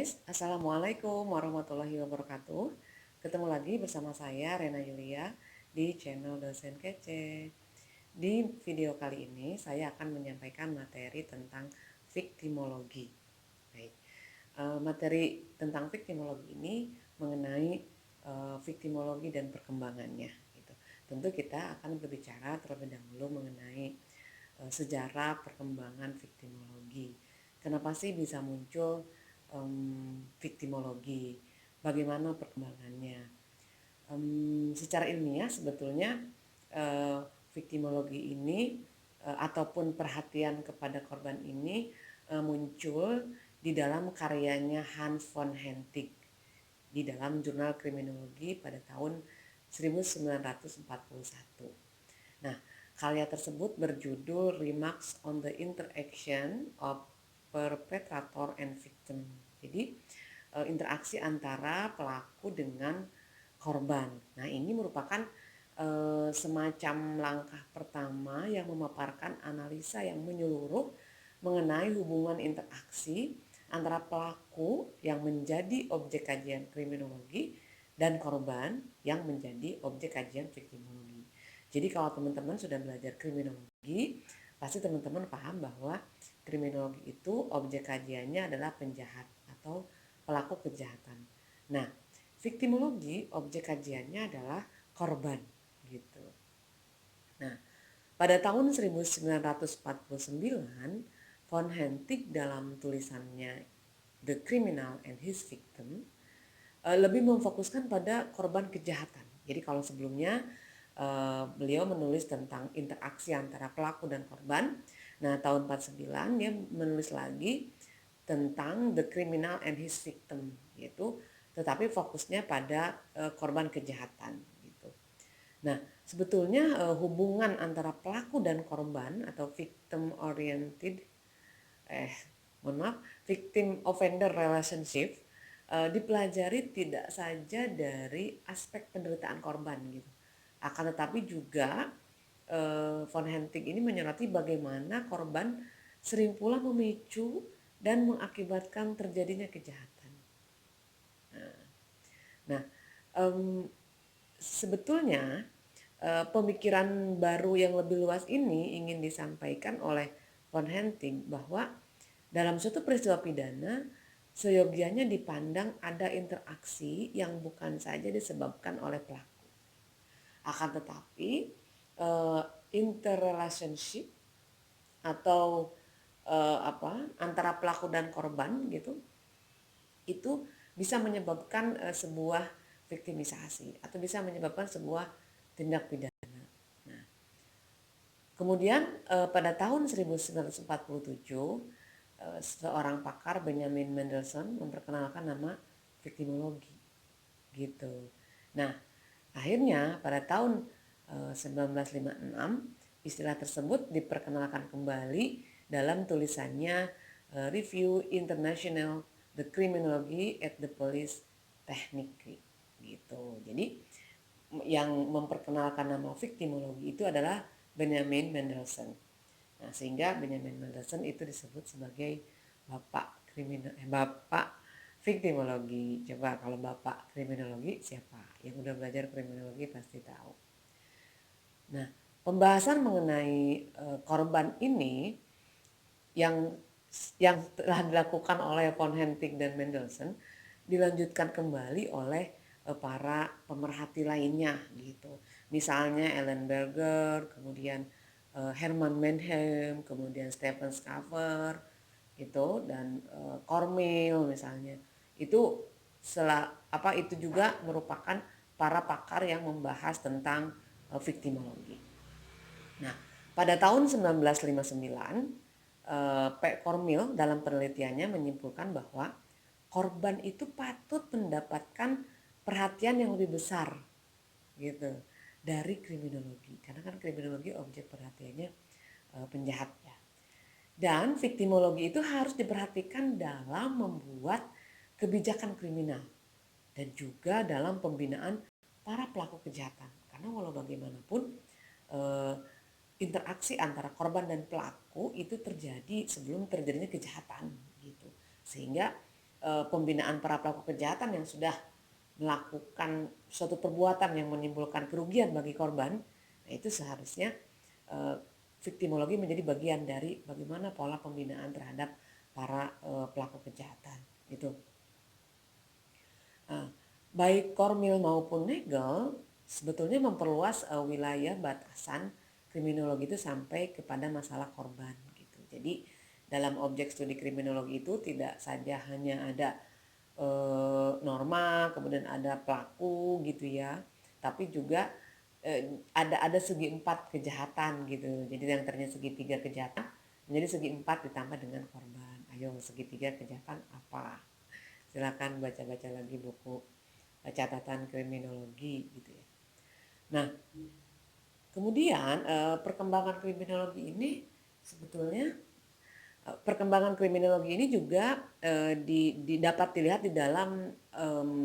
guys, Assalamualaikum warahmatullahi wabarakatuh. Ketemu lagi bersama saya Rena Yulia di channel Dosen Kece. Di video kali ini saya akan menyampaikan materi tentang viktimologi. Baik, materi tentang viktimologi ini mengenai viktimologi dan perkembangannya. Gitu. Tentu kita akan berbicara terlebih dahulu mengenai sejarah perkembangan viktimologi. Kenapa sih bisa muncul viktimologi? Bagaimana perkembangannya? Secara ilmiah sebetulnya uh, viktimologi ini ataupun perhatian kepada korban ini muncul di dalam karyanya Hans von Hentig di dalam jurnal kriminologi pada tahun 1941. Nah, karya tersebut berjudul Remarks on the Interaction of Perpetrator and Victim. Jadi, interaksi antara pelaku dengan korban. Nah, ini merupakan semacam langkah pertama yang memaparkan analisa yang menyeluruh mengenai hubungan interaksi antara pelaku yang menjadi objek kajian kriminologi dan korban yang menjadi objek kajian viktimologi. Jadi kalau teman-teman sudah belajar kriminologi, pasti teman-teman paham bahwa kriminologi itu objek kajiannya adalah penjahat atau pelaku kejahatan. Nah, viktimologi objek kajiannya adalah korban gitu. Nah, pada tahun 1949, von Hentig dalam tulisannya The Criminal and His Victim lebih memfokuskan pada korban kejahatan. Jadi kalau sebelumnya beliau menulis tentang interaksi antara pelaku dan korban. Nah, tahun 49 dia menulis lagi tentang The Criminal and His Victim, yaitu tetapi fokusnya pada korban kejahatan gitu. Nah, sebetulnya hubungan antara pelaku dan korban atau victim oriented victim offender relationship dipelajari tidak saja dari aspek penderitaan korban gitu. Akan tetapi juga von Hentig ini menyoroti bagaimana korban sering pula memicu dan mengakibatkan terjadinya kejahatan. Nah, sebetulnya pemikiran baru yang lebih luas ini ingin disampaikan oleh von Hentig bahwa dalam suatu peristiwa pidana seyogianya dipandang ada interaksi yang bukan saja disebabkan oleh pelaku. Akan tetapi interrelationship atau antara pelaku dan korban gitu itu bisa menyebabkan sebuah viktimisasi atau bisa menyebabkan sebuah tindak pidana. Nah, kemudian pada tahun 1947 seorang pakar Benjamin Mendelssohn memperkenalkan nama viktimologi gitu. Nah, akhirnya pada tahun 1956 istilah tersebut diperkenalkan kembali dalam tulisannya Review International The Criminology at the Police Technique gitu. Jadi yang memperkenalkan nama viktimologi itu adalah Benjamin Mendelssohn. Nah, sehingga Benjamin Mendelssohn itu disebut sebagai bapak viktimologi. Coba kalau bapak kriminologi siapa? Yang udah belajar kriminologi pasti tahu. Nah, pembahasan mengenai korban ini yang telah dilakukan oleh von Hentig dan Mendelssohn dilanjutkan kembali oleh para pemerhati lainnya gitu. Misalnya Ellen Berger, kemudian Herman Mannheim, kemudian Stephen Schaeffer gitu dan Cormil misalnya. Itu itu juga merupakan para pakar yang membahas tentang viktimologi. Nah, pada tahun 1959 P. Cormil dalam penelitiannya menyimpulkan bahwa korban itu patut mendapatkan perhatian yang lebih besar gitu dari kriminologi, karena kan kriminologi objek perhatiannya penjahat ya. Dan viktimologi itu harus diperhatikan dalam membuat kebijakan kriminal dan juga dalam pembinaan para pelaku kejahatan, karena walau bagaimanapun interaksi antara korban dan pelaku itu terjadi sebelum terjadinya kejahatan gitu, sehingga pembinaan para pelaku kejahatan yang sudah melakukan suatu perbuatan yang menimbulkan kerugian bagi korban, nah itu seharusnya viktimologi menjadi bagian dari bagaimana pola pembinaan terhadap para pelaku kejahatan itu. Baik Kormil maupun Nagel sebetulnya memperluas wilayah batasan kriminologi itu sampai kepada masalah korban gitu. Jadi dalam objek studi kriminologi itu tidak saja hanya ada norma, kemudian ada pelaku gitu ya, tapi juga ada segi empat kejahatan gitu. Jadi yang tadinya segitiga kejahatan menjadi segi empat ditambah dengan korban. Ayo segitiga kejahatan apa? Silakan baca-baca lagi buku catatan kriminologi gitu ya. Nah, kemudian perkembangan kriminologi ini sebetulnya perkembangan kriminologi ini juga dapat dilihat di dalam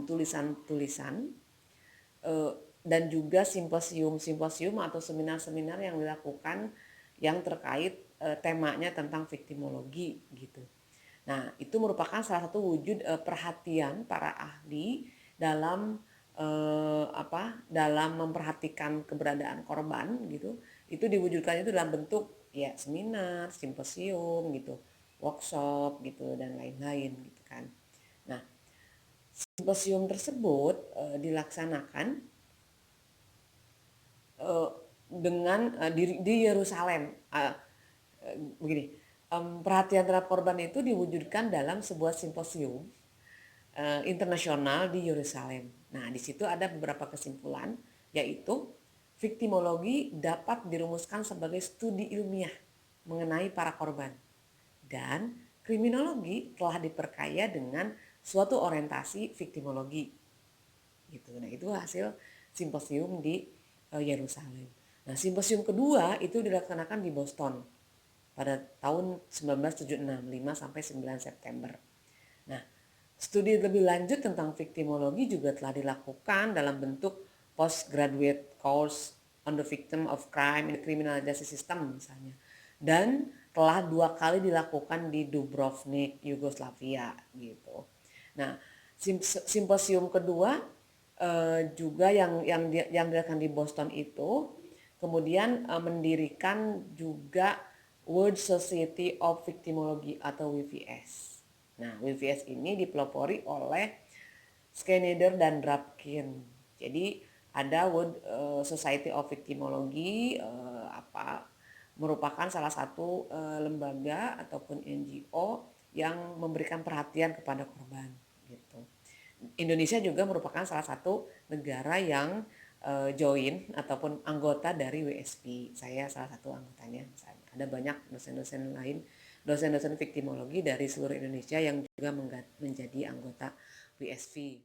tulisan-tulisan dan juga simposium atau seminar-seminar yang dilakukan yang terkait temanya tentang viktimologi gitu. Nah, itu merupakan salah satu wujud perhatian para ahli dalam dalam memperhatikan keberadaan korban gitu. Itu diwujudkan itu dalam bentuk ya seminar, simposium gitu, workshop gitu dan lain-lain gitu kan. Nah, simposium tersebut dilaksanakan dengan di Yerusalem. Begini, perhatian terhadap korban itu diwujudkan dalam sebuah simposium internasional di Yerusalem. Nah, di situ ada beberapa kesimpulan, yaitu viktimologi dapat dirumuskan sebagai studi ilmiah mengenai para korban. Dan kriminologi telah diperkaya dengan suatu orientasi viktimologi. Gitu. Nah, itu hasil simposium di Yerusalem. Nah, simposium kedua itu dilaksanakan di Boston pada tahun 1976, 5 sampai 9 September. Nah, studi lebih lanjut tentang viktimologi juga telah dilakukan dalam bentuk postgraduate course on the victim of crime in the criminal justice system misalnya. Dan telah 2 kali dilakukan di Dubrovnik, Yugoslavia gitu. Nah, simposium kedua juga yang dilakukan di Boston itu kemudian mendirikan juga World Society of Victimology atau WVS. Nah, WVS ini dipelopori oleh Schneider dan Drapkin. Jadi ada World Society of Victimology merupakan salah satu lembaga ataupun NGO yang memberikan perhatian kepada korban gitu. Indonesia juga merupakan salah satu negara yang join ataupun anggota dari WSP. Saya salah satu anggotanya misalnya. Ada banyak dosen-dosen lain, dosen-dosen viktimologi dari seluruh Indonesia yang juga menjadi anggota WSP.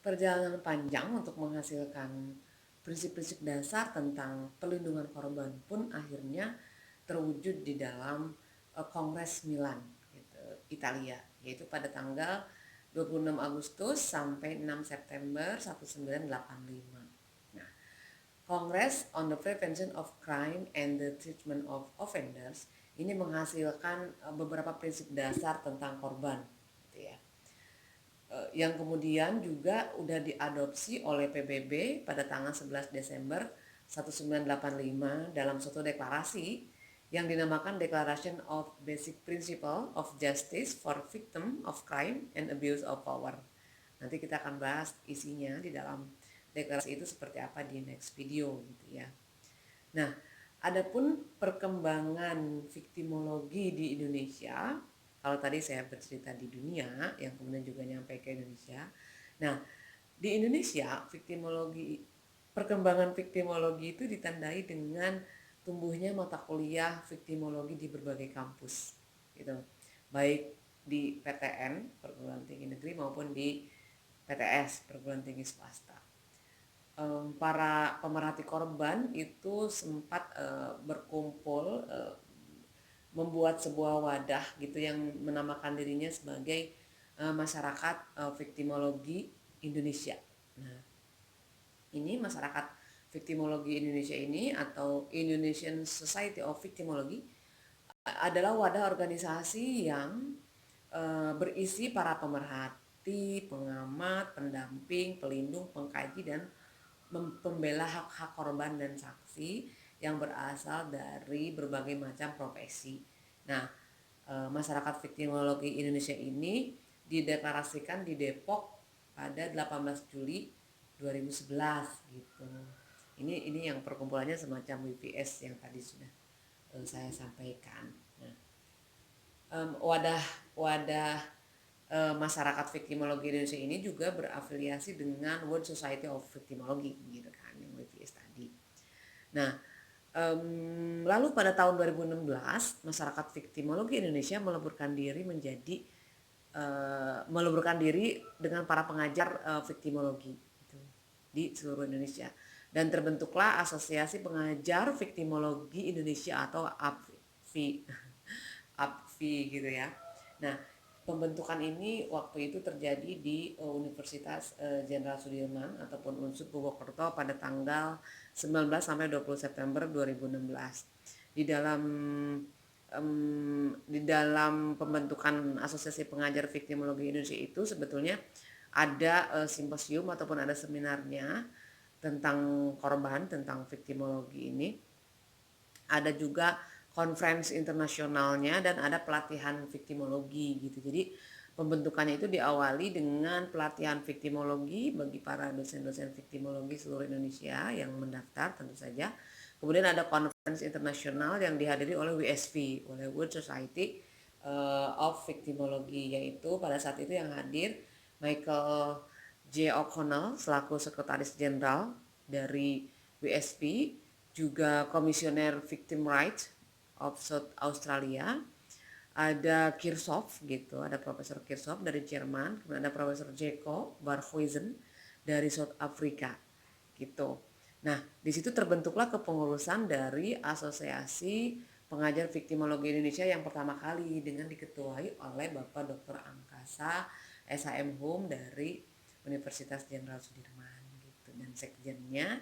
Perjalanan panjang untuk menghasilkan prinsip-prinsip dasar tentang perlindungan korban pun akhirnya terwujud di dalam Kongres Milan gitu, Italia, yaitu pada tanggal 26 Agustus sampai 6 September 1985. Nah, Congress on the Prevention of Crime and the Treatment of Offenders ini menghasilkan beberapa prinsip dasar tentang korban gitu ya. Yang kemudian juga udah diadopsi oleh PBB pada tanggal 11 Desember 1985 dalam suatu deklarasi yang dinamakan Declaration of Basic Principle of Justice for Victim of Crime and Abuse of Power. Nanti kita akan bahas isinya di dalam deklarasi itu seperti apa di next video gitu ya. Nah, adapun perkembangan viktimologi di Indonesia, kalau tadi saya bercerita di dunia, yang kemudian juga nyampe ke Indonesia. Nah, di Indonesia perkembangan viktimologi itu ditandai dengan tumbuhnya mata kuliah viktimologi di berbagai kampus, gitu. Baik di PTN perguruan tinggi negeri maupun di PTS perguruan tinggi swasta. Para pemerhati korban itu sempat berkumpul membuat sebuah wadah gitu yang menamakan dirinya sebagai masyarakat viktimologi Indonesia. Nah, ini masyarakat viktimologi Indonesia ini atau Indonesian Society of Victimology adalah wadah organisasi yang berisi para pemerhati, pengamat, pendamping, pelindung, pengkaji, dan pembela hak-hak korban dan saksi yang berasal dari berbagai macam profesi. Nah, masyarakat viktimologi Indonesia ini dideklarasikan di Depok pada 18 Juli 2011 gitu. Ini yang perkumpulannya semacam WPS yang tadi sudah saya sampaikan. Nah, wadah wadah masyarakat viktimologi Indonesia ini juga berafiliasi dengan World Society of Victimology gitu kan, yang WPS tadi. Nah, lalu pada tahun 2016 masyarakat viktimologi Indonesia meleburkan diri dengan para pengajar viktimologi gitu, di seluruh Indonesia, dan terbentuklah Asosiasi Pengajar Viktimologi Indonesia atau APVI. APVI gitu ya. Nah, pembentukan ini waktu itu terjadi di Universitas Jenderal Sudirman ataupun UNSUD Purwokerto pada tanggal 19 sampai 20 September 2016. Di dalam di dalam pembentukan Asosiasi Pengajar Viktimologi Indonesia itu sebetulnya ada simposium ataupun ada seminarnya tentang korban, tentang viktimologi ini. Ada juga konferensi internasionalnya dan ada pelatihan viktimologi gitu. Jadi pembentukannya itu diawali dengan pelatihan viktimologi bagi para dosen-dosen viktimologi seluruh Indonesia yang mendaftar tentu saja. Kemudian ada konferensi internasional yang dihadiri oleh WSV, oleh World Society of Victimology, yaitu pada saat itu yang hadir Michael J. O'Connell selaku Sekretaris Jenderal dari WSP, juga Komisioner Victim Rights of South Australia, ada Kirchhoff gitu, ada Profesor Kirchhoff dari Jerman, kemudian ada Profesor Jeko Barhuizen dari South Africa gitu. Nah, di situ terbentuklah kepengurusan dari Asosiasi Pengajar Viktimologi Indonesia yang pertama kali dengan diketuai oleh Bapak Dr. Angkasa SHM Hum dari Universitas Jenderal Sudirman gitu, dan sekjennya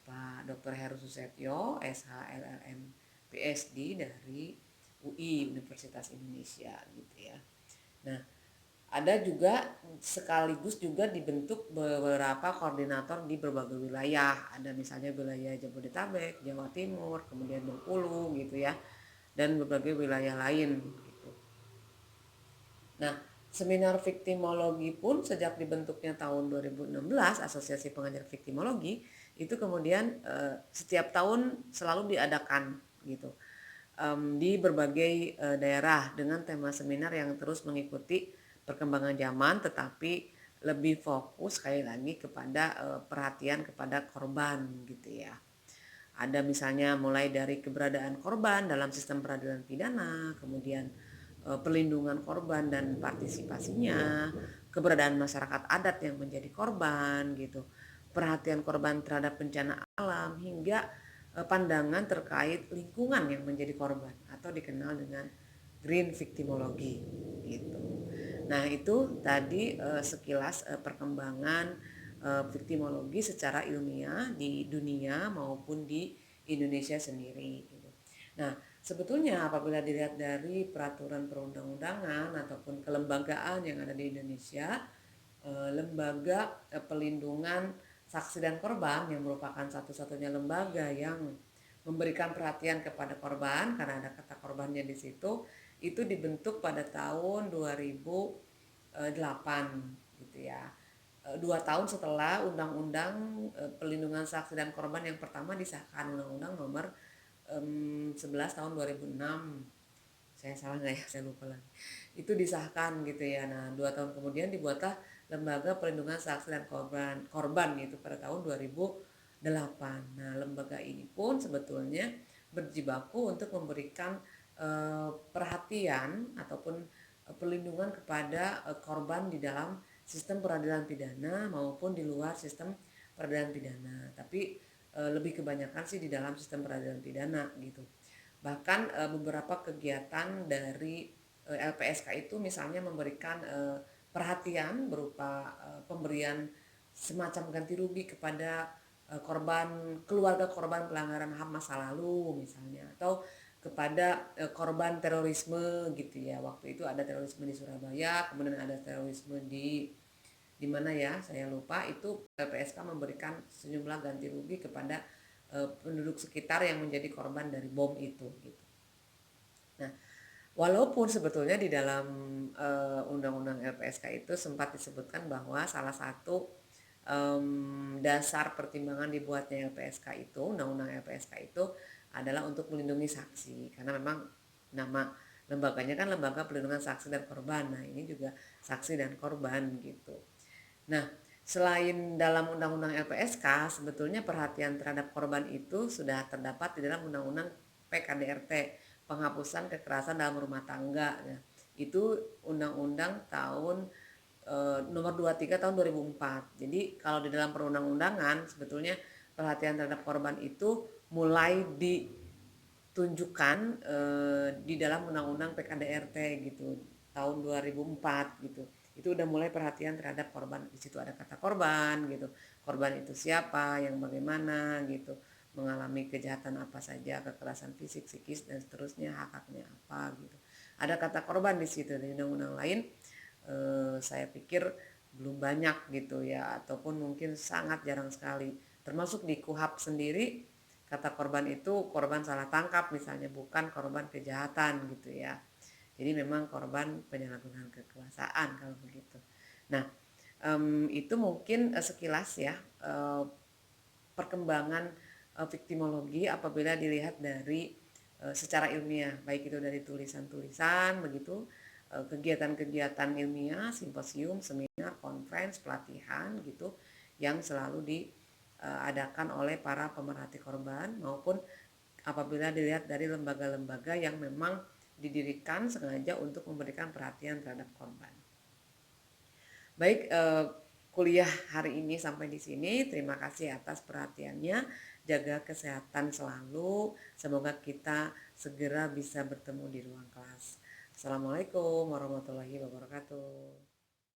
Pak Dr. Heru Susetyo SHLLM PSD dari UI Universitas Indonesia gitu ya. Nah, ada juga sekaligus juga dibentuk beberapa koordinator di berbagai wilayah. Ada misalnya wilayah Jabodetabek, Jawa Timur, kemudian Bengkulu gitu ya, dan berbagai wilayah lain gitu. Nah, seminar viktimologi pun sejak dibentuknya tahun 2016 Asosiasi Pengajar Viktimologi itu kemudian setiap tahun selalu diadakan gitu di berbagai daerah dengan tema seminar yang terus mengikuti perkembangan zaman, tetapi lebih fokus sekali lagi kepada perhatian kepada korban gitu ya. Ada misalnya mulai dari keberadaan korban dalam sistem peradilan pidana, kemudian perlindungan korban dan partisipasinya, keberadaan masyarakat adat yang menjadi korban gitu, perhatian korban terhadap bencana alam, hingga pandangan terkait lingkungan yang menjadi korban atau dikenal dengan green victimology gitu. Nah, itu tadi sekilas perkembangan victimologi secara ilmiah di dunia maupun di Indonesia sendiri gitu. Nah, sebetulnya apabila dilihat dari peraturan perundang-undangan ataupun kelembagaan yang ada di Indonesia, lembaga pelindungan saksi dan korban yang merupakan satu-satunya lembaga yang memberikan perhatian kepada korban karena ada kata korbannya di situ, itu dibentuk pada tahun 2008 gitu ya. 2 tahun setelah Undang-Undang Pelindungan Saksi dan Korban yang pertama disahkan, Undang-Undang Nomor 11 tahun 2006. Saya salah nggak ya, saya lupa lagi. Itu disahkan gitu ya. Nah, 2 tahun kemudian dibuatlah Lembaga Perlindungan Saksi dan Korban gitu pada tahun 2008. Nah, lembaga ini pun sebetulnya berjibaku untuk memberikan perhatian ataupun perlindungan kepada korban di dalam sistem peradilan pidana maupun di luar sistem peradilan pidana. Tapi lebih kebanyakan sih di dalam sistem peradilan pidana gitu. Bahkan beberapa kegiatan dari LPSK itu misalnya memberikan perhatian berupa pemberian semacam ganti rugi kepada keluarga korban pelanggaran HAM masa lalu misalnya, atau kepada korban terorisme gitu ya. Waktu itu ada terorisme di Surabaya, kemudian ada terorisme di mana ya saya lupa, itu LPSK memberikan sejumlah ganti rugi kepada penduduk sekitar yang menjadi korban dari bom itu gitu. Nah, walaupun sebetulnya di dalam undang-undang LPSK itu sempat disebutkan bahwa salah satu dasar pertimbangan dibuatnya LPSK itu, undang-undang LPSK itu adalah untuk melindungi saksi, karena memang nama lembaganya kan lembaga pelindungan saksi dan korban. Nah, ini juga saksi dan korban gitu. Nah, selain dalam undang-undang LPSK, sebetulnya perhatian terhadap korban itu sudah terdapat di dalam undang-undang PKDRT, penghapusan kekerasan dalam rumah tangga. Nah, itu undang-undang tahun nomor 23 tahun 2004. Jadi kalau di dalam perundang-undangan sebetulnya perhatian terhadap korban itu mulai ditunjukkan di dalam undang-undang PKDRT gitu tahun 2004 gitu. Itu udah mulai perhatian terhadap korban. Di situ ada kata korban gitu. Korban itu siapa, yang bagaimana gitu, mengalami kejahatan apa saja, kekerasan fisik, psikis dan seterusnya, hak-haknya apa gitu. Ada kata korban di situ. Di undang-undang lain saya pikir belum banyak gitu ya, ataupun mungkin sangat jarang sekali. Termasuk di KUHP sendiri, kata korban itu korban salah tangkap misalnya, bukan korban kejahatan gitu ya. Jadi memang korban penyalahgunaan kekuasaan kalau begitu. Nah, itu mungkin sekilas ya perkembangan viktimologi apabila dilihat dari secara ilmiah, baik itu dari tulisan-tulisan begitu, kegiatan-kegiatan ilmiah, simposium, seminar, conference, pelatihan gitu yang selalu diadakan oleh para pemerhati korban, maupun apabila dilihat dari lembaga-lembaga yang memang didirikan sengaja untuk memberikan perhatian terhadap korban. Baik, kuliah hari ini sampai di sini. Terima kasih atas perhatiannya. Jaga kesehatan selalu. Semoga kita segera bisa bertemu di ruang kelas. Assalamualaikum warahmatullahi wabarakatuh.